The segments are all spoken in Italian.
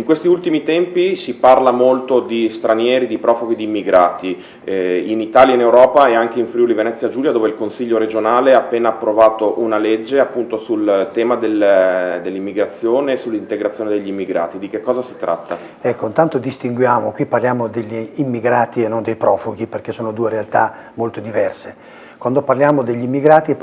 questi ultimi tempi si parla molto di stranieri, di profughi, di immigrati in Italia, in Europa e anche in Friuli Venezia Giulia, dove il Consiglio regionale ha appena approvato una legge appunto sul tema dell'immigrazione e sull'integrazione degli immigrati. Di che cosa si tratta? Ecco, intanto distinguiamo, qui parliamo degli immigrati e non dei profughi, perché sono due realtà molto diverse. Quando parliamo degli immigrati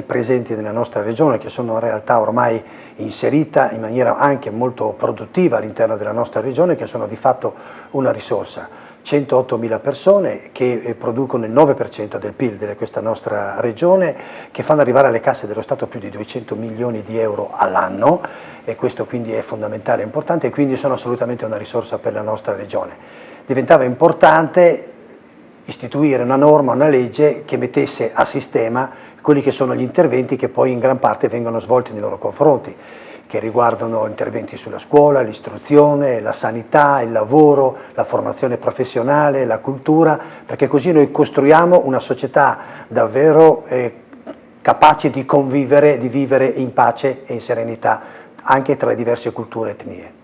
presenti nella nostra regione, che sono una realtà ormai inserita in maniera anche molto produttiva all'interno della nostra regione, che sono di fatto una risorsa. 108.000 persone che producono il 9% del PIL di questa nostra regione, che fanno arrivare alle casse dello Stato più di 200 milioni di euro all'anno, e questo quindi è fondamentale e importante, e quindi sono assolutamente una risorsa per la nostra regione. Diventava importante istituire una norma, una legge che mettesse a sistema quelli che sono gli interventi che poi in gran parte vengono svolti nei loro confronti, che riguardano interventi sulla scuola, l'istruzione, la sanità, il lavoro, la formazione professionale, la cultura, perché così noi costruiamo una società davvero capace di convivere, di vivere in pace e in serenità anche tra le diverse culture e etnie.